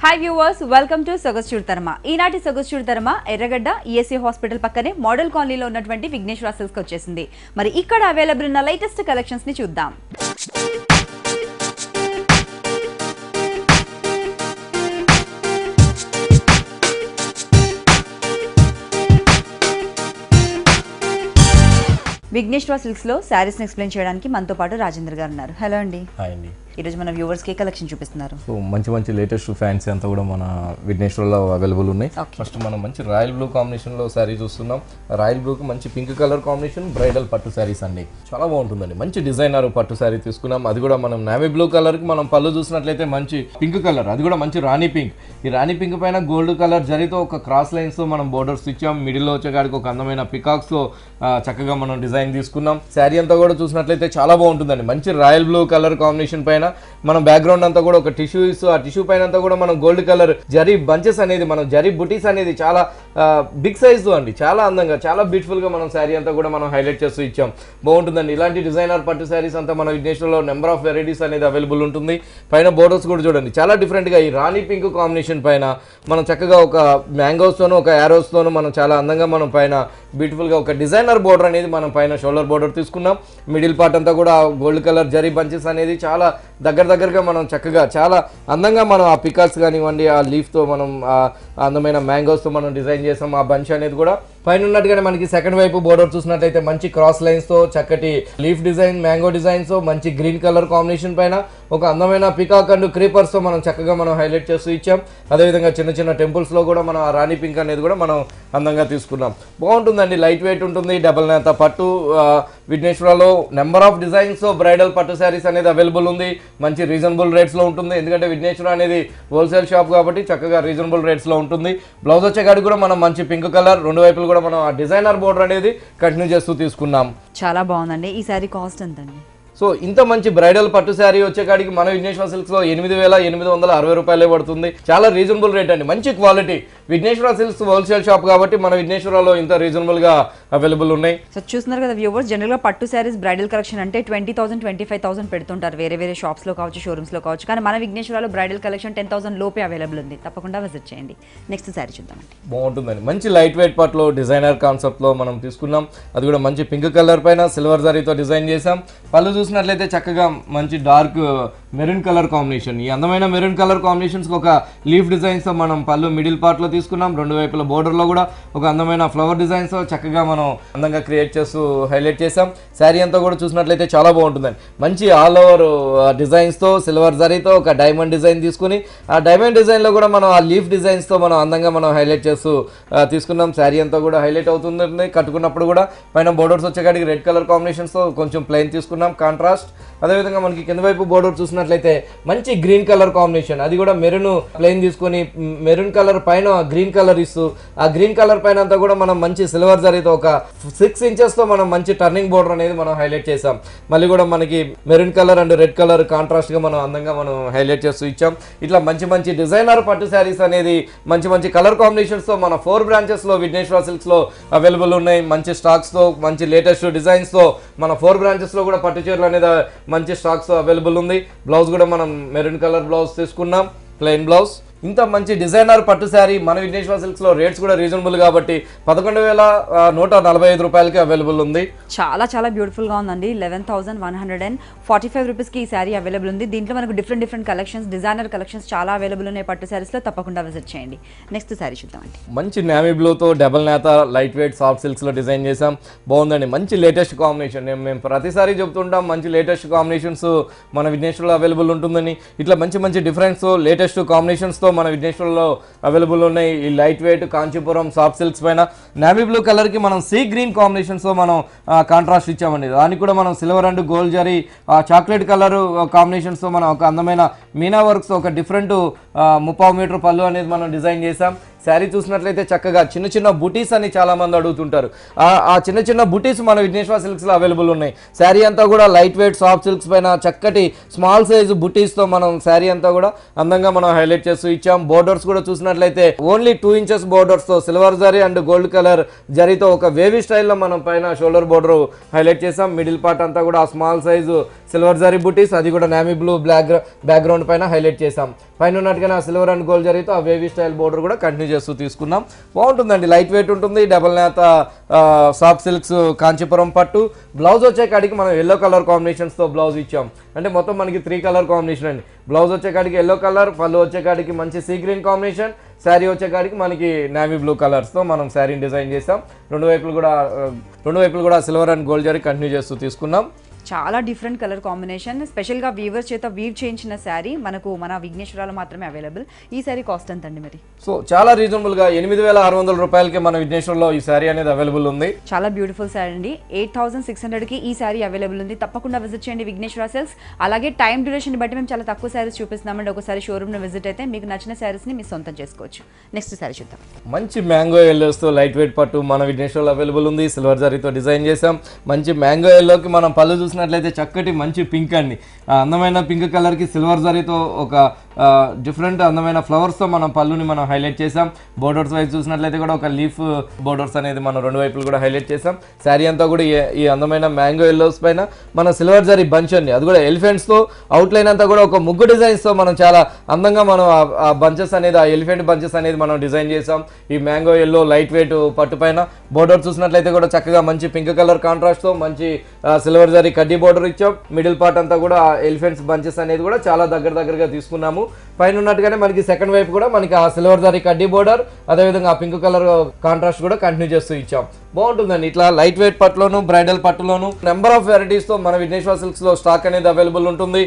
Hi viewers, welcome to సొగస్చూర్ తర్మ. ఈనాటి సొగస్చూర్ తర్మ ఎర్రగడ్డ ఈఎస్సీ హాస్పిటల్ పక్కనే మోడల్ కాలనీలో ఉన్నటువంటి విఘ్నేశ్వర సిల్క్స్ వచ్చేసింది. మరి ఇక్కడ అవైలబుల్ ఉన్న లేటెస్ట్ కలెక్షన్స్ ని చూద్దాం. విఘ్నేశ్వర సిల్క్స్ లో శారీస్ ని ఎక్స్ప్లెయిన్ చేయడానికి మనతో పాటు రాజేంద్ర గారు ఉన్నారు. హలో అండి. హాయ్ అండి. ఈరోజు మన వ్యూవర్స్ కి కలెక్షన్ చూపిస్తున్నారు. సో మంచి లేటెస్ట్ ఫ్యాన్సీ అంతా కూడా మన విఘ్నేశ్వర్లో అవైలబుల్ ఉన్నాయి. ఫస్ట్ మనం మంచి రాయల్ బ్లూ కాంబినేషన్ లో శారీ చూస్తున్నాం. రాయల్ బ్లూ కి మంచి పింక్ కలర్ కాంబినేషన్ బ్రైడల్ పట్టు శారీస్ అండి. చాలా బాగుంటుందండి. మంచి డిజైనర్ పట్టు శారీ తీసుకున్నాం. అది కూడా మనం నేవీ బ్లూ కలర్ కి మనం పళ్ళు చూసినట్లయితే మంచి పింక్ కలర్, అది కూడా మంచి రాణి పింక్. ఈ రాణి పింక్ పైన గోల్డ్ కలర్ జరితో ఒక క్రాస్ లైన్స్ తో మనం బోర్డర్స్ ఇచ్చాం. మిడిల్ లో వచ్చేకాడికి ఒక అందమైన పికాక్స్ తో చక్కగా మనం డిజైన్ తీసుకున్నాం. శారీ అంతా కూడా చూసినట్లయితే చాలా బాగుంటుందండి. మంచి రాయల్ బ్లూ కలర్ కాంబినేషన్ పైన మనం బ్యాక్గ్రౌండ్ అంతా కూడా ఒక టిష్యూ ఇస్తూ ఆ టిష్యూ పైన అంతా కూడా మనం గోల్డ్ కలర్ జరీ బంచెస్ అనేది, మనం జరీ బుటీస్ అనేది చాలా బిగ్ సైజ్ అండి. చాలా అందంగా, చాలా బ్యూటిఫుల్ గా మనం శారీ అంతా కూడా మనం హైలైట్ చేస్తూ ఇచ్చాం. బాగుంటుందండి. ఇలాంటి డిజైనర్ పట్టు శారీస్ అంతా మన విఘ్నేశ్వర్లో నెంబర్ ఆఫ్ వెరైటీస్ అనేది అవైలబుల్ ఉంటుంది. పైన బోర్డర్స్ కూడా చూడండి చాలా డిఫరెంట్ గా ఈ రాణి పింక్ కాంబినేషన్ పైన మనం చక్కగా ఒక మ్యాంగోస్ తోను ఒక యారోస్ తోను మనం చాలా అందంగా మనం పైన బ్యూటిఫుల్ గా ఒక డిజైనర్ బోర్డర్ అనేది మనం పైన షోల్డర్ బోర్డర్ తీసుకున్నాం. మిడిల్ పార్ట్ అంతా కూడా గోల్డ్ కలర్ జరీ బంచెస్ అనేది చాలా దగ్గరగా మనం చక్కగా చాలా అందంగా మనం ఆ పికాక్స్ కానివ్వండి, ఆ లీఫ్ తో మనం అందమైన మ్యాంగోస్ తో మనం డిజైన్ చేసాం. ఆ బంచ్ అనేది కూడా పైన ఉన్నట్టుగానే మనకి సెకండ్ వైపు బోర్డర్ చూసినట్లయితే మంచి క్రాస్ లైన్స్ తో చక్కటి లీఫ్ డిజైన్, మ్యాంగో డిజైన్స్ తో మంచి గ్రీన్ కలర్ కాంబినేషన్ పైన ఒక అందమైన పికాక్ అండ్ క్రీపర్స్ తో మనం చక్కగా మనం హైలైట్ చేస్తూ ఇచ్చాం. అదేవిధంగా చిన్న టెంపుల్స్ లో కూడా మనం ఆ రాణి పింక్ అనేది కూడా మనం అందంగా తీసుకున్నాం. బాగుంటుందండి. లైట్ వెయిట్ ఉంటుంది. డబల్ నేత పట్టు విఘ్నేశ్వరలో నెంబర్ ఆఫ్ డిజైన్స్ బ్రైడల్ పట్టు శారీస్ అనేది అవైలబుల్ ఉంది. మంచి రీజనబుల్ రేట్స్ లో ఉంటుంది. ఎందుకంటే విఘ్నేశ్వర అనేది హోల్సేల్ షాప్ కాబట్టి చక్కగా రీజనబుల్ రేట్స్ లో ఉంటుంది. బ్లౌజ్ వచ్చేకాడికి కూడా మనం మంచి పింక్ కలర్ రెండు వైపులు కూడా మనం ఆ డిజైనర్ బోర్డర్ అనేది కంటిన్యూ చేస్తూ తీసుకున్నాం. చాలా బాగుందండి. ఈ శారీ కాస్ట్ ఎంతండి? సో ఇంత మంచి బ్రైడల్ పట్టు శారీ వచ్చేకాడికి మన విఘ్నేశ్వర సిల్క్స్ లో 8,860 రూపాయలే పడుతుంది. చాలా రీజనబుల్ రేట్ అండి. మంచి quality. Vighneshwara silks wholesale shop కాబట్టి మన విఘ్నేశ్వరలో ఇంత రీజనబుల్ గా అవైలబుల్ ఉన్నాయి. సో చూస్తున్నారు కదా వ్యూవర్స్, జనరల్ గా పట్టు శారీస్ బ్రైడల్ కలెక్షన్ అంటే 20,000 25,000 పెడుతుంటారు వేరే షాప్స్ లో కావచ్చు, షోరూమ్స్ లో కావచ్చు. కానీ మన విఘ్నేశ్వరలో బ్రైడల్ కలెక్షన్ 10,000 లోపే అవైలబుల్ ఉంది. తప్పకుండా విజిట్ చేయండి. నెక్స్ట్ శారీ చూద్దామండి. బాగుంటుందండి. మంచి లైట్ వెయిట్ పట్టులో డిజైనర్ కాన్సెప్ట్ లో మనం తీసుకున్నాం. అది కూడా మంచి పింక్ కలర్ పైన సిల్వర్ జరీతో డిజైన్ చేసాం. పళ్ళు చూసినట్లయితే చక్కగా మంచి డార్క్ మెరూన్ కలర్ కాంబినేషన్. ఈ అందమైన మెరూన్ కలర్ కాంబినేషన్స్ ఒక లీఫ్ డిజైన్స్ మనం పళ్ళు మిడిల్ పార్ట్ లో తీసుకున్నాం. రెండు వైపుల బోర్డర్ లో కూడా ఒక అందమైన ఫ్లవర్ డిజైన్స్ చక్కగా మనం అందంగా క్రియేట్ చేస్తూ హైలైట్ చేసాం. శారీ అంతా కూడా చూసినట్లయితే చాలా బాగుంటుందండి. మంచి ఆల్ ఓవర్ డిజైన్స్ తో సిల్వర్ జరీతో ఒక డైమండ్ డిజైన్ తీసుకుని ఆ డైమండ్ డిజైన్ లో కూడా మనం ఆ లీఫ్ డిజైన్స్ తో మనం అందంగా మనం హైలైట్ చేస్తూ తీసుకున్నాం. శారీ అంతా కూడా హైలైట్ అవుతుంది. కట్టుకున్నప్పుడు కూడా పైన బోర్డర్స్ వచ్చేకాడికి రెడ్ కలర్ కాంబినేషన్స్ తో కొంచెం ప్లెయిన్ తీసుకున్నాం కాంట్రాస్ట్. అదేవిధంగా మనకి కింద వైపు బోర్డర్ చూసినట్లయితే మంచి గ్రీన్ కలర్ కాంబినేషన్. అది కూడా మెరూన్ ప్లెయిన్ తీసుకొని మెరూన్ కలర్ పైన గ్రీన్ కలర్ ఇస్తూ ఆ గ్రీన్ కలర్ పైన అంతా కూడా మనం మంచి సిల్వర్ జరీతో ఒక 6 ఇంచెస్ తో మనం మంచి టర్నింగ్ బోర్డర్ అనేది మనం హైలైట్ చేసాం. మళ్ళీ కూడా మనకి maroon colour and red colour contrast గా మనం అందంగా మనం హైలైట్ చేస్తూ ఇచ్చాం. ఇట్లా మంచి డిజైనర్ పట్టు శారీస్ అనేది మంచి కలర్ కాంబినేషన్స్ తో మన 4 బ్రాంచెస్ లో విఘ్నేశ్వర సిల్క్స్ లో అవైలబుల్ ఉన్నాయి. మంచి స్టాక్స్ తో మంచి లేటెస్ట్ డిజైన్స్ తో మన 4 బ్రాంచెస్ లో కూడా పట్టు చీరలు అనేది మంచి స్టాక్స్ అవైలబుల్ ఉంది. బ్లౌజ్ కూడా మనం మెరూన్ కలర్ బ్లౌజ్ తీసుకున్నాం, ప్లెయిన్ బ్లౌజ్. ఇంత మంచి డిజైనర్ పట్టు శారీ మన విఘ్నేశ్వర సిల్క్స్ లో రేట్స్ కూడా రీజనబుల్ కాబట్టి 11,145 రూపాయలకి అవైలబుల్ ఉంది. చాలా బ్యూటిఫుల్ గా ఉందండి. 11,145 రూపీస్ కి ఈ శారీ అవైలబుల్ ఉంది. దీంట్లో మనకు డిఫరెంట్ కలెక్షన్స్, డిజైనర్ కలెక్షన్స్ చాలా అవైలబుల్ ఉన్నాయి పట్టు శారీస్ లో. తప్పకుండా విజిట్ చేయండి. నెక్స్ట్ శారీ చూద్దామండి. మంచి నేవీ బ్లూ తో డబల్ నేత లైట్ వెయిట్ సాఫ్ట్ సిల్క్స్ లో డిజైన్ చేసాం. బాగుందండి. మంచి లేటెస్ట్ కాంబినేషన్. మేము ప్రతిసారి చెప్తుంటాం మంచి లేటెస్ట్ కాంబినేషన్స్ మన విఘ్నేశ్వరలో అవైలబుల్ ఉంటుందని. ఇట్లా మంచి డిఫరెన్స్ లేటెస్ట్ కాంబినేషన్స్ తో మన విఘ్నేశ్వరలో అవైలబుల్ ఉన్నాయి. ఈ light weight Kanchipuram soft silks పైన నేవీ బ్లూ కలర్ కి మనం సీ గ్రీన్ కాంబినేషన్స్ తో మనం కాంట్రాస్ట్ ఇచ్చామండి. దానికి కూడా మనం silver and gold zari chocolate colour combinations తో మనం ఒక అందమైన మీనా వర్క్స్ ఒక డిఫరెంట్ 30 మీటర్ పళ్ళు అనేది మనం డిజైన్ చేసాం. శారీ చూసినట్లయితే చక్కగా చిన్న బుటీస్ అని చాలా మంది అడుగుతుంటారు. ఆ చిన్న బుటీస్ మన విఘ్నేశ్వర సిల్క్స్ లో అవైలబుల్ ఉన్నాయి. శారీ అంతా కూడా లైట్ వెయిట్ సాఫ్ట్ సిల్క్స్ పైన చక్కటి స్మాల్ సైజ్ బుటీస్ తో మనం శారీ అంతా కూడా అందంగా మనం హైలైట్ చేస్తూ ఇచ్చాం. బోర్డర్స్ కూడా చూసినట్లయితే ఓన్లీ 2 ఇంచెస్ బోర్డర్స్ తో silver zari and gold colour జరీతో ఒక వేవీ స్టైల్లో మనం పైన షోల్డర్ బోర్డర్ హైలైట్ చేసాం. మిడిల్ పార్ట్ అంతా కూడా స్మాల్ సైజు సిల్వర్ జరీ బుటీస్, అది కూడా నేవీ బ్లూ బ్యాక్గ్రౌండ్ పైన హైలైట్ చేసాం. పైన ఉన్నట్టుగా సిల్వర్ అండ్ గోల్డ్ జరీతో ఆ వేవీ స్టైల్ బోర్డర్ కూడా కంటిన్యూ చేస్తూ తీసుకున్నాం. బాగుంటుందండి, లైట్ వెయిట్ ఉంటుంది. డబల్ నేత సాఫ్ట్ సిల్క్స్ కాంచీపురం పట్టు. బ్లౌజ్ వచ్చే కాడికి మనం ఎల్లో కలర్ కాంబినేషన్స్తో బ్లౌజ్ ఇచ్చాం. అంటే మొత్తం మనకి 3 కలర్ కాంబినేషన్ అండి. బ్లౌజ్ వచ్చే కాడికి ఎల్లో కలర్, పళ్ళు వచ్చే కాడికి మంచి సీ గ్రీన్ కాంబినేషన్, శారీ వచ్చే కాడికి మనకి నేవీ బ్లూ కలర్స్తో మనం శారీని డిజైన్ చేసాం. రెండు వైపులు కూడా silver and gold zari continue చేస్తూ తీసుకున్నాం. చాలా డిఫరెంట్ కలర్ కాంబినేషన్, స్పెషల్గా వీవర్స్ చేత వీవ్ చేయించిన శారీ మనకు మన విఘ్నేశ్వరాలో మాత్రమే అవైలబుల్. ఈ శారీ కాస్ట్ ఎంత అండి మరి? సో చాలా రీజనబుల్గా 8,600 రూపాయలకి మన విఘ్నేశ్వరంలో ఈ శారీ అనేది అవైలబుల్ ఉంది. చాలా బ్యూటిఫుల్ శారీ అండి. 8,600కి ఈ శారీ అవైలబుల్ ఉంది. తప్పకుండా విజిట్ చేయండి విఘ్నేశ్వర సిల్క్స్. అలాగే టైం డ్యూరేషన్ బట్టి మేము చాలా తక్కువ శారీస్ చూపిస్తున్నామండి. ఒకసారి షోరూమ్ని విజిట్ అయితే మీకు నచ్చిన శారీస్ని మీ సొంతం చేసుకోవచ్చు. నెక్స్ట్ శారీ చూద్దాం. మంచి మ్యాంగో ఎల్లోస్తో లైట్ వెయిట్ పట్టు మన విఘ్నేశ్వరంలో అవైలబుల్ ఉంది. సిల్వర్ జరీతో డిజైన్ చేసాం. మంచి మ్యాంగో ఎల్లోకి మనం పళ్ళు చూసినట్లయితే చక్కటి మంచి పింక్ అండి. అందమైన పింక్ కలర్కి సిల్వర్ జరీతో ఒక డిఫరెంట్ అందమైన ఫ్లవర్స్తో మనం పళ్ళుని మనం హైలైట్ చేసాం. బోర్డర్స్ వైజ్ చూసినట్లయితే కూడా ఒక లీఫ్ బోర్డర్స్ అనేది మనం రెండు వైపులు కూడా హైలైట్ చేసాం. శారీ అంతా కూడా ఈ అందమైన మ్యాంగో ఎల్లోస్ పైన మన సిల్వర్ జరీ బంచ్ అండి, అది కూడా ఎలిఫెంట్స్తో అవుట్లైన్ అంతా కూడా ఒక ముగ్గు డిజైన్స్తో మనం చాలా అందంగా మనం ఆ బంచెస్ అనేది, ఆ ఎలిఫెంట్ బంచెస్ అనేది మనం డిజైన్ చేసాం. ఈ మ్యాంగో ఎల్లో లైట్ వెయిట్ పట్టు పైన బోర్డర్ చూసినట్లయితే కూడా చక్కగా మంచి పింక్ కలర్ కాంట్రాస్ట్తో మంచి సిల్వర్ జరీ కడ్డీ బోర్డర్ ఇచ్చాం. మిడిల్ పార్ట్ అంతా కూడా ఎలిఫెంట్స్ బంచెస్ అనేది కూడా చాలా దగ్గరగా తీసుకున్నాము. పైన ఉన్నట్టుగానే మనకి సెకండ్ వైపు కూడా మనకి ఆ సిల్వర్ జరీ కడ్డీ బోర్డర్, అదేవిధంగా ఆ పింక్ కలర్ కాంట్రాస్ట్ కూడా కంటిన్యూ చేస్తూ ఇచ్చాం. బాగుంటుందండి. ఇట్లా లైట్ వెయిట్ పట్టులోను, బ్రైడల్ పట్టులోను నెంబర్ ఆఫ్ వెరైటీస్తో మన విఘ్నేశ్వర సిల్క్స్లో స్టాక్ అనేది అవైలబుల్ ఉంటుంది.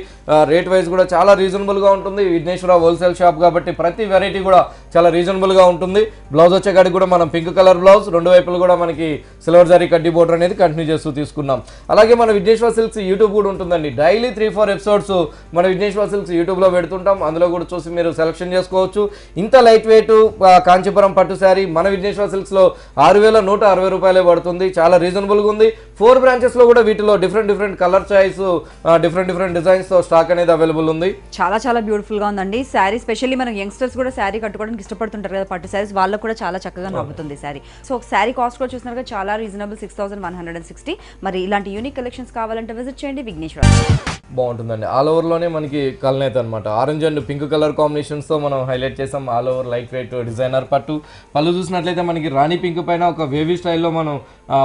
రేట్ వైజ్ కూడా చాలా రీజనబుల్గా ఉంటుంది. విఘ్నేశ్వర హోల్సేల్ షాప్ కాబట్టి ప్రతి వెరైటీ కూడా చాలా రీజనబుల్గా ఉంటుంది. బ్లౌజ్ వచ్చే కాడికి కూడా మనం పింక్ కలర్ బ్లౌజ్, రెండు వైపులు కూడా మనకి సిల్వర్ జరీ కడ్డీ బోర్డర్ అనేది కంటిన్యూ చేస్తూ తీసుకున్నాం. అలాగే మన విఘ్నేశ్వర సిల్క్స్ యూట్యూబ్ కూడా ఉంటుందండి. డైలీ 3-4 ఎపిసోడ్స్ మన విఘ్నేశ్వర సిల్క్స్ యూట్యూబ్లో పెడుతుంటాం. అందులో కూడా చూసి మీరు సెలెక్షన్ చేసుకోవచ్చు. ఇంత లైట్ వెయిట్ కాంచీపురం పట్టు శారీ మన విఘ్నేశ్వర సిల్క్స్లో 6,160 రూపాయలే పడుతుంది. చాలా రీజనబుల్గా ఉంది. 4 బ్రాంచెస్లో కూడా వీటిలో డిఫరెంట్ కలర్ చాయిస్, డిఫరెంట్ డిజైన్స్తో స్టాక్ అనేది అవైలబుల్ ఉంది. చాలా బ్యూటిఫుల్గా ఉందండి శారీ. స్పెషల్లీ మన యంగ్స్టర్స్ కూడా శారీ కట్టుకోవడానికి ఇష్టపడుతుంటారు కదా పట్టు శారీస్, వాళ్ళకు కూడా చాలా చక్కగా నవ్వుతుంది శారీ. సో ఒక శారీ కాస్ట్ కూడా చూసినారు చాలా రీజనబుల్, 6,160. మరి ఇలాంటి యూనిక్ కలెక్షన్స్ కావాలంటే విజిట్ చేయండి విఘ్నేశ్వర. బాగుంటుందండి. ఆల్ ఓవర్లోనే మనకి కల్నేత అనమాట, ఆరెంజ్ అండ్ పింక్ కలర్ కాంబినేషన్స్తో మనం హైలైట్ చేసాం. All over light weight designer పట్టు. పళ్ళు చూసినట్లయితే మనకి రాణి పింక్ పైన ఒక వేవీ స్టైల్లో మనం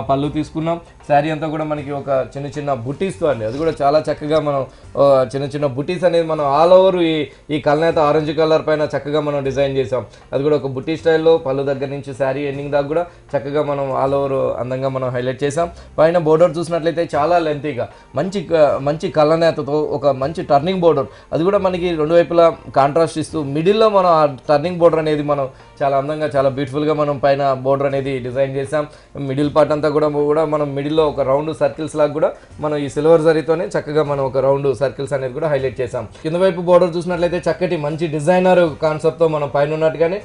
పళ్ళు తీసుకున్నాం. శారీ అంతా కూడా మనకి ఒక చిన్న బుట్టీస్తో అండి, అది కూడా చాలా చక్కగా మనం చిన్న బుట్టీస్ అనేది మనం ఆల్ ఓవర్ ఈ కల్నేత ఆరెంజ్ కలర్ పైన చక్కగా మనం డిజైన్ చేసాం. అది కూడా ఒక బుట్టీ స్టైల్లో పళ్ళు దగ్గర నుంచి శారీ ఎండింగ్ దాకా కూడా చక్కగా మనం ఆల్ ఓవర్ అందంగా మనం హైలైట్ చేసాం. పైన బోర్డర్ చూసినట్లయితే చాలా లెంతీగా మంచి కలనేతతో ఒక మంచి టర్నింగ్ బోర్డర్, అది కూడా మనకి రెండు వైపులా కాంట్రాస్ట్ ఇస్తూ మిడిల్లో మనం ఆ టర్నింగ్ బోర్డర్ అనేది మనం చాలా అందంగా చాలా బ్యూటిఫుల్గా మనం పైన బోర్డర్ అనేది డిజైన్ చేసాం. మిడిల్ పార్ట్ అంతా కూడా మనం మిడిల్లో ఒక రౌండ్ సర్కిల్స్ లాగా కూడా మనం ఈ సిల్వర్ జరీతోనే చక్కగా మనం ఒక రౌండ్ సర్కిల్స్ అనేది కూడా హైలైట్ చేసాం. కింద వైపు బోర్డర్ చూసినట్లయితే చక్కటి మంచి డిజైనర్ కాన్సెప్ట్తో మనం పైన ఉన్నట్టుగానే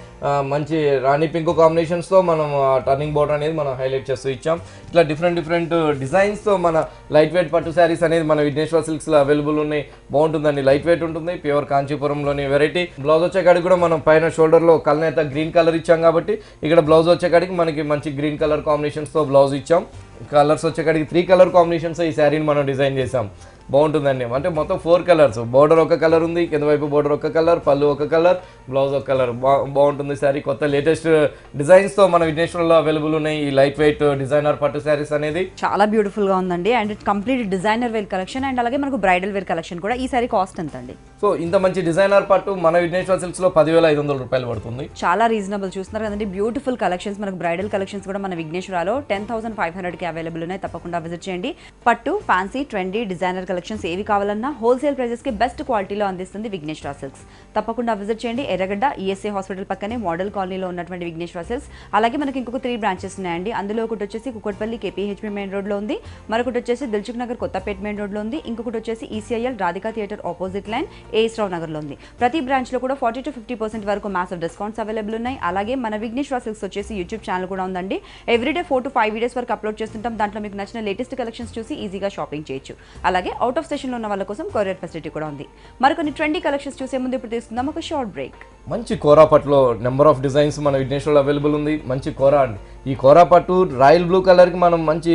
మంచి రాణి పింక్ కాంబినేషన్స్తో మనం టర్నింగ్ బోర్డర్ అనేది మనం హైలైట్ చేస్తూ ఇచ్చాం. ఇట్లా డిఫరెంట్ డిజైన్స్తో మన లైట్ వెయిట్ పట్టు శారీస్ అనేది మన విఘ్నేశ్వర సిల్క్స్లో అవైలబుల్ ఉన్నాయి. బాగుంటుందండి, లైట్ వెయిట్ ఉంటుంది. ప్యూర్ కాంచీపురంలోని వెరైటీ. బ్లౌజ్ వచ్చే కాడికి కూడా మనం పైన షోల్డర్లో కల్నేత గ్రీన్ కలర్ ఇచ్చాం కాబట్టి ఇక్కడ బ్లౌజ్ వచ్చే కాడికి మనకి మంచి గ్రీన్ కలర్ కాంబినేషన్స్తో బ్లౌజ్ ఇచ్చాం. కలర్స్ వచ్చే కాడికి 3 కలర్ కాంబినేషన్స్ ఈ శారీని మనం డిజైన్ చేసాం. బాగుంటుందండి. అంటే మొత్తం 4 కలర్స్, బోర్డర్ ఒక కలర్ ఉంది, కింద వైపు బోర్డర్ ఒక కలర్, పళ్ళు ఒక కలర్, బ్లౌజ్ ఒక కలర్. బాగుంటుంది శారీ. కొత్త లేటెస్ట్ డిజైన్స్తో మన విఘ్నేశ్వరంలో అవైలబుల్ ఉన్నాయి ఈ లైట్ వెయిట్ డిజైనర్ పట్టు శారీస్ అనేది. చాలా బ్యూటిఫుల్గా ఉందండి. And complete designer wear collection and అలాగే మనకు బ్రైడల్ వేర్ కలెక్షన్ కూడా. ఈ శారీ కాస్ట్ ఎంత అండి? సో ఇంత మంచి డిజైనర్ పట్టు మన విఘ్నేశ్వర సిల్క్స్లో 10,500 రూపాయలు పడుతుంది. చాలా రీజనబుల్. చూస్తున్నారు కదండి, బ్యూటిఫుల్ కలెక్షన్స్. మనకు బ్రైడల్ కలెక్షన్స్ కూడా మన విఘ్నేశ్వరాలో 10,500కి అవైలబుల్ ఉన్నాయి. తప్పకుండా విజిట్ చేయండి. పట్టు, ఫ్యాన్సీ, ట్రెండీ, డిజైనర్ కలెక్షన్స్ ఏవి కావాలన్నా హోల్సేల్ ప్రైజెస్కి బెస్ట్ క్వాలిటీలో అందిస్తుంది విఘ్నేశ్వర సిల్క్స్. తప్పకుండా విజిట్ చేయండి. ఎర్రగడ్డ ఈఎస్ఏ హాస్పిటల్ పక్కనే మోడల్ కాలనీలో ఉన్నటువంటి విఘ్నేశ్వర సిల్క్స్. అలాగే మనకి ఇంకొక 3 బ్రాంచెస్ ఉన్నాయండి. అందులో ఒకటి వచ్చేసి కుకట్పల్లి కేపీహెచ్పీ మెయిన్ రోడ్లో ఉంది, మరొకటి వచ్చేసి దిల్సుఖ్ నగర్ కొత్తపేట మెయిన్ రోడ్లో ఉంది, ఇంకొకటి వచ్చేసి ECIL Radhika theatre opposite lane AS Rao నగర్లో ఉంది. ప్రతి బ్రాంచ్లో కూడా 40 to 50% వరకు మ్యాసివ్ డిస్కౌంట్స్ అవైలబుల్ ఉన్నాయి. అలాగే మన విఘ్నేశ్వర సిల్క్స్ వచ్చేసి యూట్యూబ్ ఛానల్ కూడా ఉందండి. ఎవ్రీడే 4 to 5 వీడియోస్ వరకు అప్లోడ్ చేస్తుంటాం. దాంట్లో మీకు నచ్చిన లేటెస్ట్ కలెక్షన్స్ చూసి ఈజీగా షాపింగ్ చేయొచ్చు. అలాగే అవుట్ ఆఫ్ స్టేషన్లో ఉన్న వాళ్ళ కోసం కొరియర్ ఫెసిలిటీ కూడా ఉంది. మరికొన్ని ట్రెండీ కలెక్షన్స్ చూసే ముందు ఇప్పుడు తీసుకుందాం ఒక షార్ట్ బ్రేక్. మంచి కోరా పట్టులో నెంబర్ ఆఫ్ డిజైన్స్ మన విఘ్నేశ్వర్లో అవైలబుల్ ఉంది. మంచి కోరా అండి. ఈ కోరా పట్టు రాయల్ బ్లూ కలర్కి మనం మంచి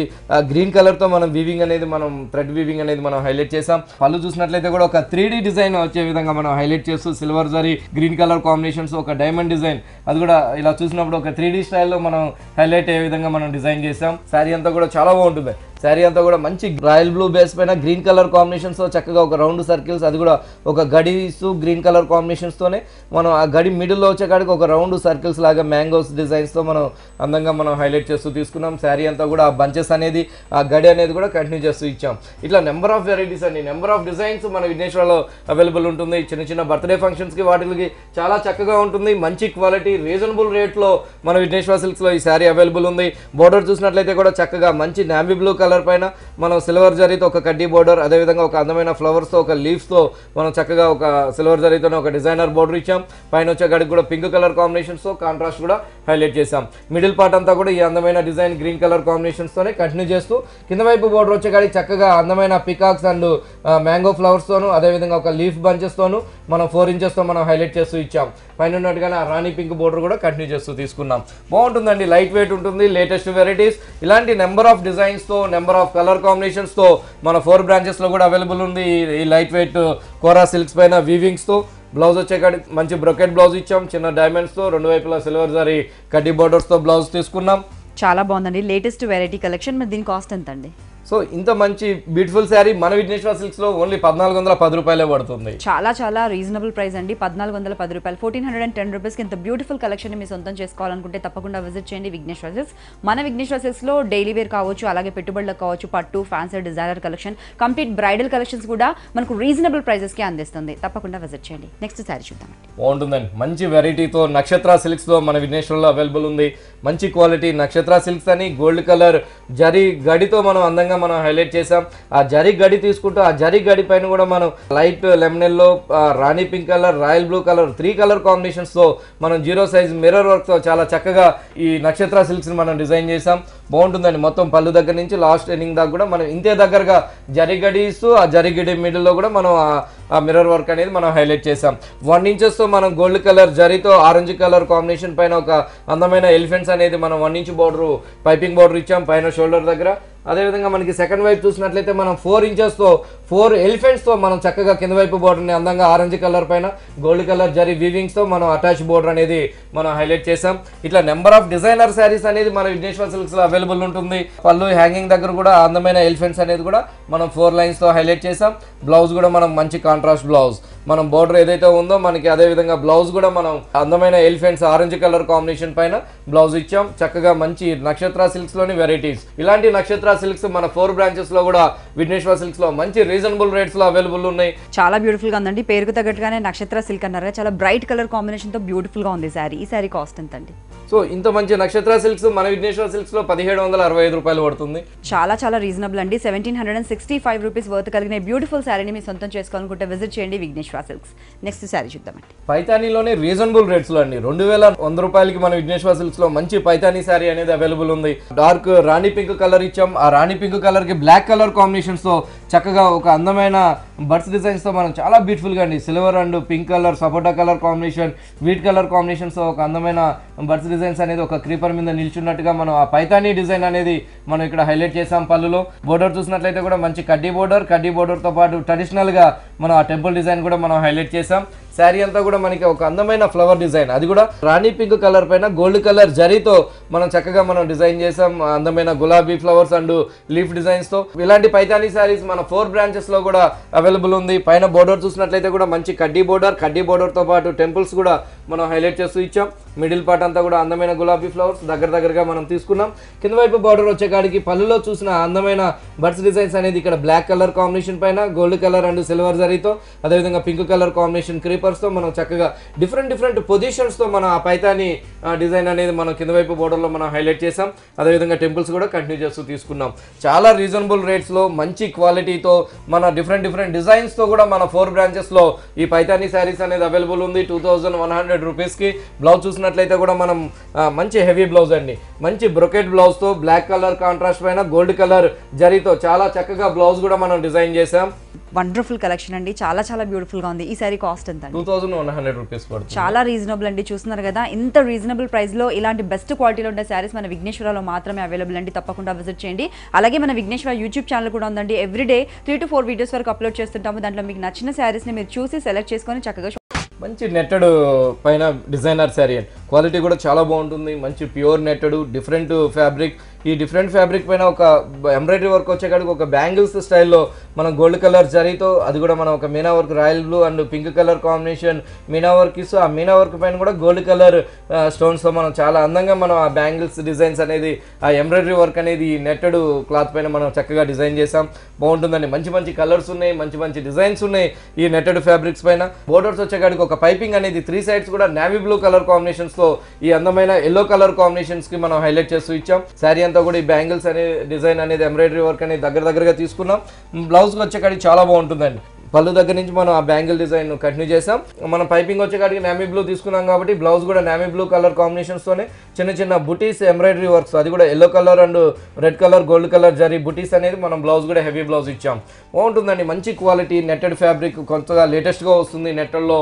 గ్రీన్ కలర్తో మనం వీవింగ్ అనేది మనం థ్రెడ్ వీవింగ్ అనేది మనం హైలైట్ చేసాం. పళ్ళు చూసినట్లయితే కూడా ఒక 3D డిజైన్ వచ్చే విధంగా మనం హైలైట్ చేస్తూ silver zari green colour combinations ఒక డైమండ్ డిజైన్ అది కూడా ఇలా చూసినప్పుడు ఒక 3D స్టైల్లో మనం హైలైట్ అయ్యే విధంగా మనం డిజైన్ చేసాం. శారీ అంతా కూడా చాలా బాగుంటుంది. శారీ అంతా కూడా మంచి రాయల్ బ్లూ బేస్ పైన గ్రీన్ కలర్ కాంబినేషన్స్తో చక్కగా ఒక రౌండ్ సర్కిల్స్ అది కూడా ఒక గడిస్ గ్రీన్ కలర్ కాంబినేషన్స్తోనే మనం ఆ గడి మిడిల్లో వచ్చే కాడికి ఒక రౌండ్ సర్కిల్స్ లాగా మ్యాంగోస్ డిజైన్స్తో మనం అందంగా మనం హైలైట్ చేస్తూ తీసుకున్నాం. శారీ అంతా కూడా ఆ బంచెస్ అనేది ఆ గడి అనేది కూడా కంటిన్యూ చేస్తూ ఇచ్చాం. ఇట్లా నెంబర్ ఆఫ్ వెరైటీస్ అండి, నెంబర్ ఆఫ్ డిజైన్స్ మన విఘ్నేశ్వర్లో అవైలబుల్ ఉంటుంది. చిన్న చిన్న బర్త్డే ఫంక్షన్స్కి వాటికి చాలా చక్కగా ఉంటుంది. మంచి క్వాలిటీ రీజనబుల్ రేట్లో మన విఘ్నేశ్వర సిల్క్స్లో ఈ శారీ అవైలబుల్ ఉంది. బోర్డర్ చూసినట్లయితే కూడా చక్కగా మంచి నావీ బ్లూ కలర్ పైన మనం సిల్వర్ జరీతో ఒక కడ్డీ బోర్డర్ అదేవిధంగా ఒక అందమైన ఫ్లవర్స్తో ఒక లీవ్స్తో మనం చక్కగా ఒక సిల్వర్ జరీతోనే ఒక డిజైనర్ బోర్డర్ ఇచ్చాం. పైన వచ్చే గడికి కూడా పింక్ కలర్ కాంబినేషన్స్తో కాంట్రాస్ట్ కూడా హైలైట్ చేసాం. మిడిల్ పార్ట్ అంతా కూడా ఈ అందమైన డిజైన్ గ్రీన్ కలర్ కాంబినేషన్స్తోనే కంటిన్యూ చేస్తూ కింద వైపు బోర్డర్ వచ్చే కాడికి చక్కగా అందమైన పికాక్స్ అండ్ మ్యాంగో ఫ్లవర్స్తోను అదేవిధంగా ఒక లీఫ్ బంచెస్తోను మనం 4 ఇంచెస్తో మనం హైలైట్ చేస్తూ ఇచ్చాం. పైన ఉన్నట్టుగానే ఆ రాణి పింక్ బోర్డర్ కూడా కంటిన్యూ చేస్తూ తీసుకున్నాం. బాగుంటుందండి, లైట్ వెయిట్ ఉంటుంది. లేటెస్ట్ వెరైటీస్ ఇలాంటి నెంబర్ ఆఫ్ డిజైన్స్తో నెంబర్ ఆఫ్ కలర్ కాంబినేషన్స్తో మన 4 బ్రాంచెస్లో కూడా అవైలబుల్ ఉంది. ఈ లైట్ వెయిట్ కోరా సిల్క్స్ పైన వీవింగ్స్తో బ్లౌజ్ వచ్చేకాడి మంచి బ్రొకెట్ బ్లౌజ్ ఇచ్చాం. చిన్న డైమండ్స్తో 2 వైపులా సిల్వర్ జరీ కడ్డీ బోర్డర్స్తో బ్లౌజ్ తీసుకున్నాం. చాలా బాగుందండి, లేటెస్ట్ వెరైటీ కలెక్షన్. మరి దీని కాస్ట్ ఎంత అండి? సో ఇంత మంచి బ్యూటిఫుల్ శారీ మన విఘ్నేశ్వర సిల్క్స్లో ఓన్లీ 1410 రూపాయలే పడుతుంది. చాలా చాలా రీజనబుల్ ప్రైస్ అండి, 1410 రూపాయలు. 1410 రూపీస్కి ఇంత బ్యూటిఫుల్ కలెక్షన్ మీ సొంతం చేసుకోవాలనుకుంటే తప్పకుండా విజిట్ చేయండి విఘ్నేశ్వర సిల్క్స్. మన విఘ్నేశ్వర సిల్క్స్లో డైలీ వేర్ కావచ్చు, అలాగే పెట్టుబడులకు కావచ్చు, పట్టు fancy designer collection, complete bridal collections కూడా మనకు రీజనబుల్ ప్రైజెస్కి అందిస్తుంది. తప్పకుండా విజిట్ చేయండి. నెక్స్ట్ శారీ చూద్దామండి. బాగుంటుందండి, మంచి వెరైటీతో నక్షత్ర సిల్క్స్లో మన విఘ్నేశ్వరంలో అవైలబుల్ ఉంది. మంచి క్వాలిటీ నక్షత్ర సిల్క్స్ అని గోల్డ్ కలర్ జరీ గడితో మనం అందంగా మనం హైలైట్ చేసాం. ఆ జరీ గడి తీసుకుంటూ ఆ జరీ గడి పైన కూడా మనం light lemon yellow, rani pink colour, royal blue colour 3 colour combinations తో మనం 0 సైజ్ మిర్రర్ వర్క్ తో చాలా చక్కగా ఈ నక్షత్ర సిల్క్స్ ని మనం డిజైన్ చేసాం. బాగుంటుందండి. మొత్తం పళ్ళు దగ్గర నుంచి లాస్ట్ ఎండింగ్ దాకా కూడా మనం ఇంతే దగ్గరగా జరీ గడీస్ ఆ జరీ గడి మిడిల్ లో కూడా మనం ఆ మిర్రర్ వర్క్ అనేది మనం హైలైట్ చేసాం. 1 ఇంచెస్ తో మనం గోల్డ్ కలర్ జరీతో ఆరెంజ్ కలర్ కాంబినేషన్ పైన ఒక అందమైన ఎలిఫెంట్స్ అనేది మనం 1 ఇంచ్ బోర్డర్ పైపింగ్ బోర్డర్ ఇచ్చాం పైన షోల్డర్ దగ్గర. అదేవిధంగా మనకి సెకండ్ వైపు చూసినట్లయితే మనం 4 ఇంచెస్తో 4 ఎలిఫెంట్స్తో మనం చక్కగా కింద వైపు బోర్డర్ని అందంగా ఆరెంజ్ కలర్ పైన గోల్డ్ కలర్ జరీ వీవింగ్స్తో మనం అటాచ్ బోర్డర్ అనేది మనం హైలైట్ చేసాం. ఇట్లా నెంబర్ ఆఫ్ డిజైనర్ శారీస్ అనేది మన విఘ్నేశ్వర సిల్క్స్లో అవైలబుల్ ఉంటుంది. పళ్ళు హ్యాంగింగ్ దగ్గర కూడా అందమైన ఎలిఫెంట్స్ అనేది కూడా మనం 4 లైన్స్తో హైలైట్ చేసాం. బ్లౌజ్ కూడా మనం మంచి కాంట్రాస్ట్ బ్లౌజ్, మనం బోర్డర్ ఏదైతే ఉందో మనకి అదేవిధంగా బ్లౌజ్ కూడా మనం అందమైన ఎలిఫెంట్స్ ఆరెంజ్ కలర్ కాంబినేషన్ పైన బ్లౌజ్ ఇచ్చాం. చక్కగా మంచి నక్షత్ర సిల్క్స్లోని వెరైటీస్ ఇలాంటి నక్షత్ర సిల్క్స్ మన 4 బ్రాంచెస్ లో కూడా విఘ్నేశ్వర సిల్క్స్ లో మంచి రీజనబుల్ రేట్స్ లో అవైలబుల్ ఉన్నాయి. చాలా బ్యూటిఫుల్ గా ఉందండి, పేరుకు తగ్గట్టుగానే నక్షత్ర సిల్క్ అన్నారు, చాలా బ్రైట్ కలర్ కాంబినేషన్ తో బ్యూటిఫుల్ గా ఉంది శారీ. ఈ శారీ కాస్ట్ ఎంత అండి? సో ఇంత మంచి నక్షత్ర సిల్క్స్ మన విఘ్నేశ్వర సిల్క్స్ లో 1765 రూపాయలు పడుతుంది. చాలా చాలా రీజనబుల్ అండి. 1765 రూపీస్ వర్త్ కలిగిన బ్యూటిఫుల్ శారీని మీ సొంతం చేసుకోవాలనుకుంటే విజిట్ చేయండి విఘ్నేశ్వర సిల్క్స్. నెక్స్ట్ శారీ చూద్దామండి. పైతానీలోనే రీజనబుల్ రేట్స్ లో అండి 2100 రూపాయలకి మన విఘ్నేశ్వర సిల్క్స్ లో మంచి పైతానీ శారీ అనేది అవైలబుల్ ఉంది. డార్క్ రాణి పింక్ కలర్ ఇచ్చాం. ఆ రాణి పింక్ కలర్ కి బ్లాక్ కలర్ కాంబినేషన్స్ తో చక్కగా ఒక అందమైన బర్డ్స్ డిజైన్స్ తో మనం చాలా బ్యూటిఫుల్ గా అండి silver and pink colour sapota colour combination wheat colour combinations తో ఒక అందమైన బర్డ్స్ డిజైన్స్ అనేది ఒక క్రీపర్ మీద నిల్చున్నట్టుగా మనం ఆ పైతానీ డిజైన్ అనేది మనం ఇక్కడ హైలైట్ చేసాం. పళ్ళులో బోర్డర్ చూసినట్లయితే కూడా మంచి కడ్డీ బోర్డర్ తో పాటు ట్రెడిషనల్ గా మనం ఆ టెంపుల్ డిజైన్ కూడా మనం హైలైట్ చేసాం. శారీ అంతా కూడా మనకి ఒక అందమైన ఫ్లవర్ డిజైన్, అది కూడా రాణి పింక్ కలర్ పైన గోల్డ్ కలర్ జరీతో మనం చక్కగా మనం డిజైన్ చేసాం. అందమైన గులాబీ ఫ్లవర్స్ అండ్ లీఫ్ డిజైన్స్ తో ఇలాంటి పైతానీ శారీస్ మన 4 బ్రాంచెస్ లో కూడా అవైలబుల్ ఉంది. పైన బోర్డర్ చూసినట్లయితే కూడా మంచి కడ్డీ బోర్డర్ తో పాటు టెంపుల్స్ కూడా మనం హైలైట్ చేస్తూ ఇచ్చాం. మిడిల్ పార్ట్ అంతా కూడా అందమైన గులాబీ ఫ్లవర్స్ దగ్గరగా మనం తీసుకున్నాం. కింద వైపు బార్డర్ వచ్చే కాడికి పళ్ళులో చూసిన అందమైన బర్డ్స్ డిజైన్స్ అనేది ఇక్కడ బ్లాక్ కలర్ కాంబినేషన్ పైన గోల్డ్ కలర్ అండ్ సిల్వర్ జరీతో అదేవిధంగా పింక్ కలర్ కాంబినేషన్ క్రీపర్ క్రీపర్స్తో మనం చక్కగా డిఫరెంట్ పొజిషన్స్తో మన ఆ పైతాని డిజైన్ అనేది మనం కింద వైపు బోర్డర్లో మనం హైలైట్ చేసాం. అదేవిధంగా టెంపుల్స్ కూడా కంటిన్యూ చేస్తూ తీసుకున్నాం. చాలా రీజనబుల్ రేట్స్లో మంచి క్వాలిటీతో మన డిఫరెంట్ డిజైన్స్తో కూడా మన 4 బ్రాంచెస్లో ఈ పైతాని శారీస్ అనేది అవైలబుల్ ఉంది. 2100 రూపీస్కి. బ్లౌజ్ చూసినట్లయితే కూడా మనం మంచి హెవీ బ్లౌజ్ అండి, మంచి బ్రొకెట్ బ్లౌజ్తో బ్లాక్ కలర్ కాంట్రాస్ట్ పైన గోల్డ్ కలర్ జరీతో చాలా చక్కగా బ్లౌజ్ కూడా మనం డిజైన్ చేసాం. వండర్ఫుల్ కలెక్షన్ అండి, చాలా బ్యూటిఫుల్గా ఉంది. ఈ సారీ కాస్ట్ ఎంత? 2100 రూపీస్ పడుతుంది. చాలా రీజనబుల్ అండి. చూస్తున్నారు కదా, ఇంత రీజనబుల్ ప్రైస్లో ఇలాంటి బెస్ట్ క్వాలిటీలో ఉండే శారీస్ మన విఘ్నేశ్వరలో మాత్రమే అవైలబుల్ అండి. తప్పకుండా విజిట్ చేయండి. అలాగే మన విఘ్నేశ్వర యూట్యూబ్ ఛానల్ కూడా ఉందండి. ఎవ్రీడే 3 to 4 వీడియోస్ వరకు అప్లోడ్ చేస్తుంటాము. దాంట్లో మీకు నచ్చిన శారీస్ని మీరు చూసి సెలెక్ట్ చేసుకొని చక్కగా మంచి నెట్టెడ్ పైన డిజైనర్ శారీ అండి. క్వాలిటీ కూడా చాలా బాగుంటుంది. మంచి ప్యూర్ నెట్టెడ్ డిఫరెంట్ ఫ్యాబ్రిక్. ఈ డిఫరెంట్ ఫ్యాబ్రిక్ పైన ఒక ఎంబ్రాయిడరీ వర్క్ వచ్చేకాడికి ఒక బ్యాంగిల్స్ స్టైల్లో మనం గోల్డ్ కలర్ జరీతో, అది కూడా మనం ఒక Meena work royal blue and pink colour combination Meena work ఇస్తూ ఆ మీనా వర్క్ పైన కూడా గోల్డ్ కలర్ స్టోన్స్తో మనం చాలా అందంగా మనం ఆ బ్యాంగిల్స్ డిజైన్స్ అనేది ఆ ఎంబ్రాయిడరీ వర్క్ అనేది ఈ నెట్టెడ్ క్లాత్ పైన మనం చక్కగా డిజైన్ చేసాం. బాగుంటుందండి. మంచి కలర్స్ ఉన్నాయి, మంచి డిజైన్స్ ఉన్నాయి ఈ నెట్టెడ్ ఫ్యాబ్రిక్స్ పైన. బోర్డర్స్ వచ్చేకాడికి ఒక పైపింగ్ అనేది 3 sides కూడా నేవీ బ్లూ కలర్ కాంబినేషన్స్తో ఈ అందమైన ఎల్లో కలర్ కాంబినేషన్స్కి మనం హైలైట్ చేస్తూ ఇచ్చాం. శారీ అంతా కూడా ఈ బ్యాంగిల్స్ అనే డిజైన్ అనేది ఎంబ్రాయిడరీ వర్క్ అనేది దగ్గరగా తీసుకున్నాం. బ్లౌజ్కి వచ్చేకాడికి చాలా బాగుంటుందండి. పళ్ళు దగ్గర నుంచి మనం ఆ బ్యాంగిల్ డిజైన్ కంటిన్యూ చేసాం. మనం పైపింగ్ వచ్చేకాడికి నేవీ బ్లూ తీసుకున్నాం కాబట్టి బ్లౌజ్ కూడా నేవీ బ్లూ కలర్ కాంబినేషన్స్తోనే చిన్న బుటీస్ ఎంబ్రాయిడరీ వర్క్స్, అది కూడా yellow colour and red colour gold colour zari బుటీస్ అనేది మనం బ్లౌజ్ కూడా హెవీ బ్లౌజ్ ఇచ్చాం. బాగుంటుందండి. మంచి క్వాలిటీ నెట్టెడ్ ఫ్యాబ్రిక్ కొత్తగా లేటెస్ట్గా వస్తుంది నెట్టెడ్లో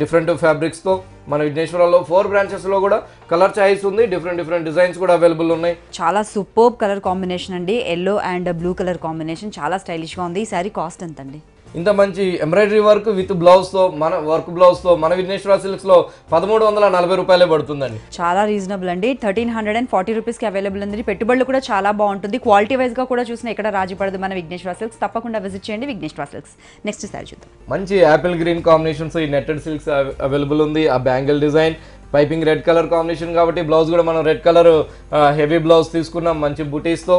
డిఫరెంట్ ఫ్యాబ్రిక్స్తో. మన విఘ్నేశ్వరలో 4 బ్రాంచెస్లో కూడా కలర్ చాయిస్ ఉంది. డిఫరెంట్ డిజైన్స్ కూడా అవైలబుల్ ఉన్నాయి. చాలా సూపర్బ్ కలర్ కాంబినేషన్ అండి. Yellow and blue colour combination చాలా స్టైలిష్గా ఉంది. ఈ శారీ కాస్ట్ ఎంత అండి? ఇంత మంచి ఎంబ్రాయిడరీ వర్క్ విత్ బ్లౌజ్తో మన వర్క్ బ్లౌజ్తో మన విఘ్నేశ్వర సిల్క్స్లో 1340 రూపాయలే పడుతుందండి. చాలా రీజనబుల్ అండి. 1340 రూపీస్కి అవైలబుల్ ఉంది. పెట్టుబడులు కూడా చాలా బాగుంటుంది. క్వాలిటీ వైజ్గా కూడా చూసిన ఎక్కడ రాజీ పడదు మన విఘ్నేశ్వర సిల్క్స్. తప్పకుండా విజిట్ చేయండి విఘ్నేశ్వర సిల్క్స్. నెక్స్ట్ సారీ చూద్దాం. మంచి యాపిల్ గ్రీన్ కాంబినేషన్స్ ఈ నెట్టెడ్ సిల్క్స్ అవైలబుల్ ఉంది. ఆ bangle design piping red colour combination కాబట్టి బ్లౌజ్ కూడా మనం రెడ్ కలర్ హెవీ బ్లౌజ్ తీసుకున్నాం మంచి బుటీస్తో.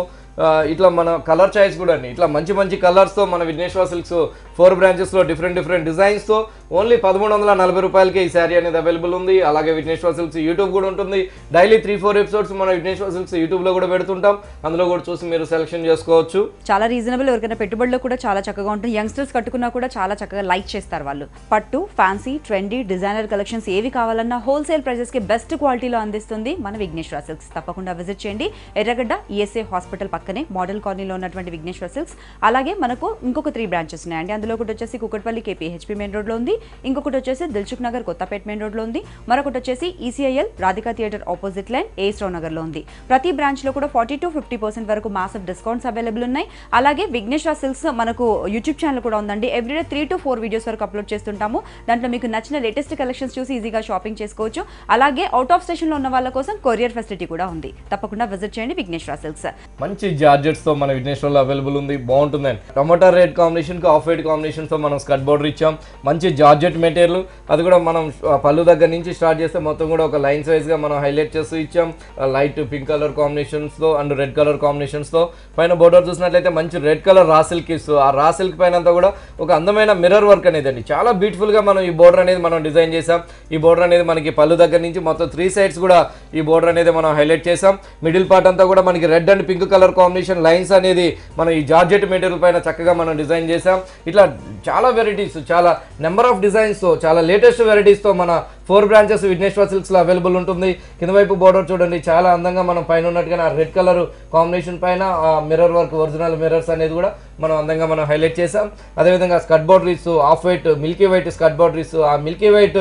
ఇట్లా మన కలర్ చాయిస్ కూడా అండి. ఇట్లా మంచి కలర్స్తో మన విఘ్నేశ్వర సిల్క్స్ 4 బ్రాంచెస్లో డిఫరెంట్ డిజైన్స్తో ఓన్లీ 1340 రూపాయలకి ఈ శారీ అనేది అవైలబుల్ ఉంది. అలాగే విఘ్నేశ్వర సిల్క్స్ యూట్యూబ్ కూడా ఉంటుంది. డైలీ 3-4 ఎపిసోడ్స్ మన విఘ్నేశ్వర సిల్క్స్ యూట్యూబ్లో కూడా పెడుతుంటాం. అందులో కూడా చూసి మీరు సెలెక్షన్ చేసుకోవచ్చు. చాలా రీజనబుల్. ఎవరికైనా పెట్టుబడిలో కూడా చాలా చక్కగా ఉంటుంది. యంగ్స్టర్స్ కట్టుకున్నా కూడా చాలా చక్కగా లైక్ చేస్తారు వాళ్ళు. పట్టు, ఫ్యాన్సీ, ట్రెండీ, డిజైనర్ కలెక్షన్స్ ఏవి కావాలన్నా హోల్సేల్ ప్రైజెస్కి బెస్ట్ క్వాలిటీలో అందిస్తుంది మన విఘ్నేశ్వర సిల్క్స్. తప్పకుండా విజిట్ చేయండి. ఎర్రగడ్డ ఈఎస్ఏ హాస్పిటల్ పక్కనే మోడల్ కాలనీలో ఉన్నటువంటి విఘ్నేశ్వర సిల్క్స్. అలాగే మనకు ఇంకొక 3 బ్రాంచెస్ ఉన్నాయండి. అందులో ఒకటి వచ్చేసి కుకట్పల్లి KPHP మెయిన్ రోడ్లో ఉంది. ఇంకొకటి వచ్చేసి దిల్సుఖ్ నగర్ కొత్తపేట మెయిన్ రోడ్లో ఉంది. మరొకటి వచ్చేసి ECIL Radhika theatre opposite line AS రావు నగర్లో ఉంది. ప్రతి బ్రాంచ్లో కూడా 40 to 50% వరకు మాసివ్ డిస్కౌంట్స్ అవైలబుల్ ఉన్నాయి. అలాగే విఘ్నేశ్వర సిల్క్స్ మనకు యూట్యూబ్ ఛానల్ కూడా ఉందండి. ఎవ్రీడే 3 to 4 వీడియోస్ వరకు అప్లోడ్ చేస్తుంటాము. దాంట్లో మీకు నచ్చిన లేటెస్ట్ కలెక్షన్స్ చూసి ఈజీగా షాపింగ్ చేసుకోవచ్చు. అలాగే అవుట్ ఆఫ్ స్టేషన్లో ఉన్న వాళ్ళ కోసం కొరియర్ ఫెసిలిటీ కూడా ఉంది. తప్పకుండా విజిట్ చేయండి విఘ్నేశ్వర సిల్క్స్. మంచి జార్జెట్స్తో మన విఘ్నేశ్వరలో అవైలబుల్ ఉంది. బాగుంటుందండి. టమాటా రెడ్ కాంబినేషన్కి ఆఫ్ వైట్ కాంబినేషన్తో మనం స్కర్ట్ బోర్డర్ ఇచ్చాం. మంచి జార్జెట్ మెటీరియల్, అది కూడా మనం పళ్ళు దగ్గర నుంచి స్టార్ట్ చేస్తే మొత్తం కూడా ఒక లైన్స్ వైజ్గా మనం హైలైట్ చేస్తూ ఇచ్చాం. లైట్ పింక్ కలర్ కాంబినేషన్స్తో అండ్ రెడ్ కలర్ కాంబినేషన్స్తో పైన బోర్డర్ చూసినట్లయితే మంచి రెడ్ కలర్ రా సిల్క్ ఇస్తూ ఆ రా సిల్క్ పైన అంతా కూడా ఒక అందమైన మిర్రర్ వర్క్ అనేది అండి. చాలా బ్యూటిఫుల్గా మనం ఈ బోర్డర్ అనేది మనం డిజైన్ చేసాం. ఈ బోర్డర్ అనేది మనకి పళ్ళు దగ్గర నుంచి మొత్తం 3 sides కూడా ఈ బోర్డర్ అనేది మనం హైలైట్ చేసాం. మిడిల్ పార్ట్ అంతా కూడా మనకి red and pink colour combination lines అనేది మనం ఈ జార్జెట్ మెటీరియల్ పైన చక్కగా మనం డిజైన్ చేసాం. ఇట్లా చాలా వెరైటీస్, చాలా నెంబర్ ఆఫ్ డిజైన్స్తో, చాలా లేటెస్ట్ వెరైటీస్తో మన 4 బ్రాంచెస్ విఘ్నేశ్వర సిల్క్స్లో అవైలబుల్ ఉంటుంది. కింద వైపు బోర్డర్ చూడండి, చాలా అందంగా మనం పైన ఉన్నట్టుగా రెడ్ కలర్ కాంబినేషన్ పైన మిర్రర్ వర్క్ ఒరిజినల్ మిర్రర్స్ అనేది కూడా మనం అందంగా మనం హైలైట్ చేసాం. అదేవిధంగా స్కర్ట్ బార్డర్ ఇస్తూ off white Milky white skirt border ఇస్తూ ఆ మిల్కీ వైట్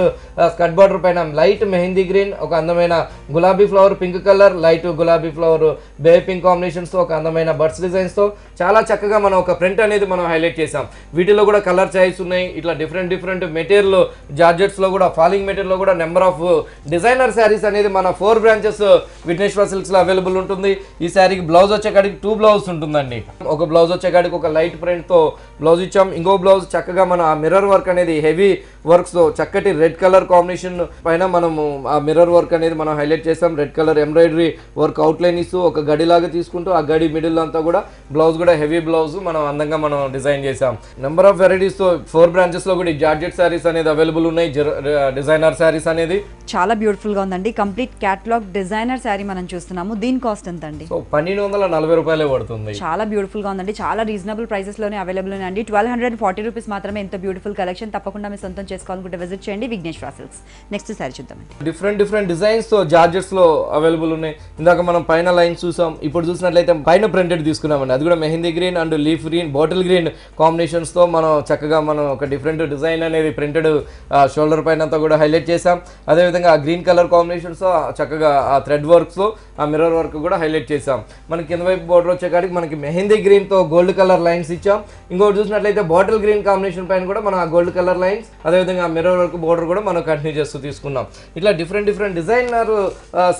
స్కర్ట్ బార్డర్ పైన లైట్ మెహందీ గ్రీన్, ఒక అందమైన గులాబీ ఫ్లవర్ పింక్ కలర్, లైట్ గులాబీ ఫ్లవర్ బే పింక్ కాంబినేషన్స్తో ఒక అందమైన బర్డ్స్ డిజైన్స్తో చాలా చక్కగా మనం ఒక ప్రింట్ అనేది మనం హైలైట్ చేసాం. వీటిలో కూడా కలర్ చాయిస్ ఉన్నాయి. ఇట్లా డిఫరెంట్ మెటీరియల్ జార్జెట్స్లో కూడా ఫాలింగ్ మెటీరియల్ లో కూడా నెంబర్ ఆఫ్ డిజైనర్ శారీస్ అనేది మన 4 బ్రాంచెస్ విఘ్నేశ్వర సిల్క్స్ లో అవైలబుల్ ఉంటుంది. ఈ శారీకి బ్లౌజ్ వచ్చేకాడికి 2 బ్లౌజ్ ఉంటుందండి. ఒక బ్లౌజ్ వచ్చేకాడికి ఒక లైట్ ప్రింట్ తో బ్లౌజ్ ఇచ్చాం. ఇంకో బ్లౌజ్ చక్కగా మన మిర్రర్ వర్క్ అనేది హెవీ వర్క్స్ తో చక్కటి రెడ్ కలర్ కాంబినేషన్ పైన మనము ఆ మిర్రర్ వర్క్ అనేది మనం హైలైట్ చేసాం. Red colour embroidery work outline ఇస్తూ ఒక గడిలాగా తీసుకుంటూ ఆ గడి మిడిల్ అంతా కూడా బ్లౌజ్ కూడా హెవీ బ్లౌజ్ మనం అందంగా మనం డిజైన్ చేసాం. నెంబర్ ఆఫ్ వెరైటీస్ తో 4 బ్రాంచెస్ లో కూడా జార్జెట్ శారీస్ అనేది అవైలబుల్ ఉన్నాయి. డిజైనర్ శారీస్ అనేది చాలా బ్యూటిఫుల్ గా ఉందండి. కంప్లీట్ క్యాటలాగ్ డిజైనర్ శారీ మనం చూస్తున్నాము. దీని కాస్ట్ ఎంత అండి? సో 1240 రూపాయలే పడుతుంది. చాలా బ్యూటిఫుల్ గా ఉందండి. చాలా రీజనబుల్ ప్రైసెస్ లోనే అవైలబుల్ ఉన్నాయండి. 1240 రూపీస్ మాత్రమే. ఎంత బ్యూటిఫుల్ కలెక్షన్. తప్పకుండా మీ సొంతం చేసుకోవాలనుకుంటే విజిట్ చేయండి విఘ్నేశ్వర సిల్క్స్. నెక్స్ట్ శారీ చూద్దామండి. డిఫరెంట్ డిజైన్స్ తో జార్జెట్స్ లో అవైలబుల్ ఉన్నాయి. ఇందాక మనం పైన లైన్స్ చూసాం. ఇప్పుడు చూసినట్లయితే పైన ప్రింటెడ్ తీసుకున్నామండి. అది కూడా mehndi green and leaf green bottle green combinations తో మనం చక్కగా మనం ఒక డిఫరెంట్ డిజైన్ అనేది ప్రింటెడ్ షోల్డర్ పైన అంతా కూడా హైలైట్ చేసాం. అదేవిధంగా ఆ గ్రీన్ కలర్ కాంబినేషన్స్ తో చక్కగా ఆ థ్రెడ్ వర్క్స్ తో ఆ మిర్రర్ వర్క్ కూడా హైలైట్ చేసాం. మనకి కింద వైపు బోర్డర్ వచ్చేకాడికి మనకి మెహందీ గ్రీన్ తో గోల్డ్ కలర్ లైన్స్ ఇచ్చాం. ఇంకోటి చూసినట్లయితే బాటిల్ గ్రీన్ కాంబినేషన్ పైన కూడా మనం ఆ గోల్డ్ కలర్ లైన్స్ అదేవిధంగా ఆ మిర్రర్ వర్క్ బోర్డర్ కూడా మనం కంటిన్యూ చేస్తూ తీసుకున్నాం. ఇట్లా డిఫరెంట్ డిజైనర్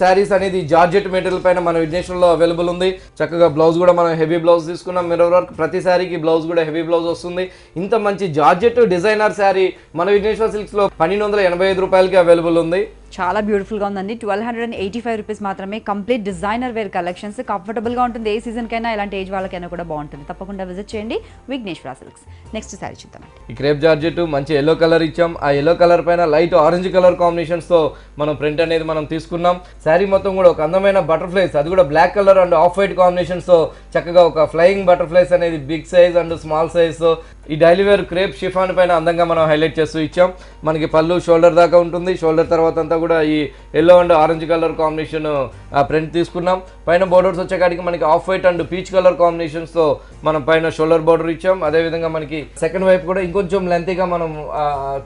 శారీస్ అనేది జార్జెట్ మెటీరియల్ పైన మన విఘ్నేశ్వరంలో అవైలబుల్ ఉంది. చక్కగా బ్లౌజ్ కూడా మనం హెవీ బ్లౌజ్ తీసుకున్నాం. మిర్రర్ వర్క్ ప్రతి శారీకి బ్లౌజ్ కూడా హెవీ బ్లౌజ్ వస్తుంది. ఇంత మంచి జార్జెట్ డిజైనర్ శారీ మన విఘ్నేశ్వర సిల్క్స్ లో 1285 రూపాయలకి అవైలబుల్ ఉంది. చాలా బ్యూటిఫుల్ గా ఉందండి. 1285 రూపీస్ మాత్రమే. Complete designer wear collections. Comfortable గా ఉంటుంది. ఏ సీజన్ కైనా ఇలాంటి ఏజ్ వాళ్ళకైనా కూడా బాగుంటుంది. తప్పకుండా విజిట్ చేయండి విఘ్నేశ్వర సిల్క్స్. నెక్స్ట్ శారీ చూద్దామండి. ఈ క్రేప్ జార్జెట్ మంచి ఎల్లో కలర్ ఇచ్చాం. ఆ ఎల్లో కలర్ పైన లైట్ ఆరెంజ్ కలర్ కాంబినేషన్స్ తో మనం ప్రింట్ అనేది మనం తీసుకున్నాం. శారీ మొత్తం కూడా ఒక అందమైన బటర్ఫ్లైస్, అది కూడా black colour and off white combinations తో చక్కగా ఒక ఫ్లయింగ్ బటర్ఫ్లైస్ అనేది big size and small size తో ఈ డైలీ వేర్ క్రేప్ షిఫాన్ పైన అందంగా మనం హైలైట్ చేస్తూ ఇచ్చాం. మనకి పళ్ళు షోల్డర్ దాకా ఉంటుంది. షోల్డర్ తర్వాత అంతా కూడా ఈ yellow and orange colour combination print తీసుకున్నాం. పైన బోర్డర్స్ వచ్చేకాడికి మనకి of white and peach colour combinations తో మనం పైన షోల్డర్ బోర్డర్ ఇచ్చాం. అదేవిధంగా మనకి సెకండ్ వైపు కూడా ఇంకొంచెం లెంతీగా మనం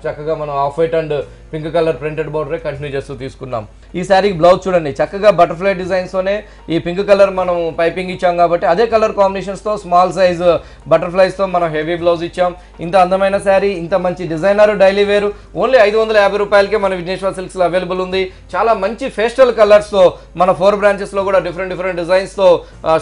చక్కగా మనం off white and pink colour printed బోర్డరే కంటిన్యూ చేస్తూ తీసుకున్నాం. ఈ శారీకి బ్లౌజ్ చూడండి చక్కగా బటర్ఫ్లై డిజైన్స్ తోనే ఈ పింక్ కలర్ మనం పైపింగ్ ఇచ్చాం కాబట్టి అదే కలర్ కాంబినేషన్స్ తో స్మాల్ సైజ్ బటర్ఫ్లైస్ తో మనం హెవీ బ్లౌజ్ ఇచ్చాం. ఇంత అందమైన శారీ, ఇంత మంచి డిజైనర్ డైలీ వేర్ ఓన్లీ 550 రూపాయలకే మన విఘ్నేశ్వర సిల్క్స్ లో అవైలబుల్ ఉంది. చాలా మంచి ఫేస్టల్ కలర్స్ తో మన 4 బ్రాంచెస్ లో కూడా డిఫరెంట్ డిజైన్స్ తో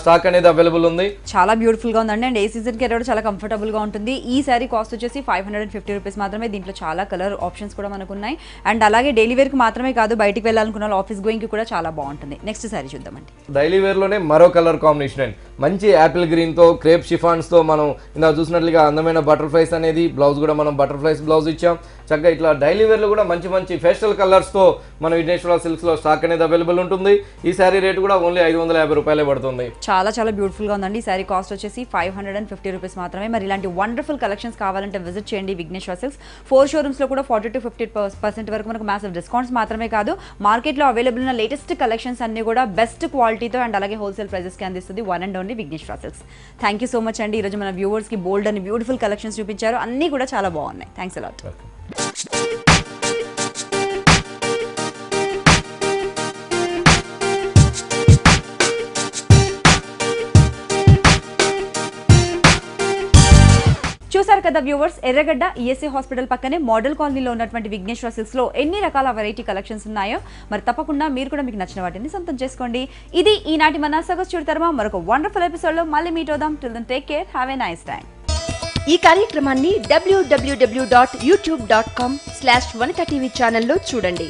స్టాక్ అనేది అవైలబుల్ ఉంది. చాలా బ్యూటిఫుల్ గా ఉందండి. అండ్ ఏ సీజన్ కి చాలా కంఫర్టబుల్ గా ఉంటుంది. ఈ శారీ కాస్ట్ వచ్చేసి 550 రూపీస్ మాత్రమే. దీంట్లో చాలా కలర్ ఆప్షన్స్ కూడా మనకు ఉన్నాయి. అండ్ అలాగే డైలీ వేర్ కి మాత్రమే కాదు, బయటికి వెళ్ళాలనుకున్న ఆఫీస్ గోయింగ్ కి కూడా చాలా బాగుంటుంది. నెక్స్ట్ శారీ చూద్దామండి. డైలీ వేర్ లోనే మరో కలర్ కాంబినేషన్ అండి. మంచి యాపిల్ గ్రీన్ తో క్రేప్ షిఫాన్స్ తో మనం ఇందా చూసినట్లుగా అందమైన బటర్ఫ్లైస్ అనేది బ్లౌజ్ కూడా మనం బటర్ఫ్లైస్ బ్లౌజ్ ఇచ్చాం. చక్కగా ఇట్లా డైలీ వేర్ లో కూడా మంచి ఫేషియల్ కలర్స్ తో మన విఘ్నేశ్వర సిల్క్స్ లో స్టాక్ అనేది అవైలబుల్ ఉంటుంది. ఈ శారీ రేట్ కూడా ఓన్లీ 550 రూపాయలే పడుతుంది. చాలా బ్యూటిఫుల్ గా ఉందండి. ఈ శారీ కాస్ట్ వచ్చేసి 550 రూపీస్ మాత్రమే. మరి ఇలాంటి వండర్ఫుల్ కలెక్షన్స్ కావాలంటే విజిట్ చేయండి విఘ్నేశ్వర సిల్క్స్. 4 షోరూమ్స్ లో కూడా 40 to 50% వరకు మనకు మ్యాసివ్ డిస్కౌంట్స్ మాత్రమే కాదు, మార్కెట్ లో అవైలబుల్ ఉన్న లేటెస్ట్ కలెక్షన్స్ అన్ని కూడా బెస్ట్ క్వాలిటీతో అండ్ అలాగే హోల్సేల్ ప్రైజెస్ కి అందిస్తుంది one and only Vighneshwara silks. Thank you so much అండి. ఈ రోజు మన వ్యూవర్స్ కి బోల్డ్ అండ్ బ్యూటిఫుల్ కలెక్షన్స్ చూపించారు. అన్ని కూడా చాలా బాగున్నాయి. Thanks a lot. చూసారు కదా వ్యూవర్స్, ఎర్రగడ్డ ఈఎస్ఐ హాస్పిటల్ పక్కనే మోడల్ కాలనీలో ఉన్నటువంటి విఘ్నేశ్వర సిల్క్స్ లో ఎన్ని రకాల వెరైటీ కలెక్షన్స్ ఉన్నాయో మరి తప్పకుండా మీరు కూడా మీకు నచ్చిన వాటిని సొంతం చేసుకోండి. ఇది ఈనాటి మన సగస్ చూడతారమా మరొక వండర్ఫుల్ ఎపిసోడ్ లో మళ్ళీ మీట్ అవుదాం. Till then take care, have a nice time. ఈ కార్యక్రమాన్ని www.youtube.com/vanitaTV ఛానల్లో చూడండి.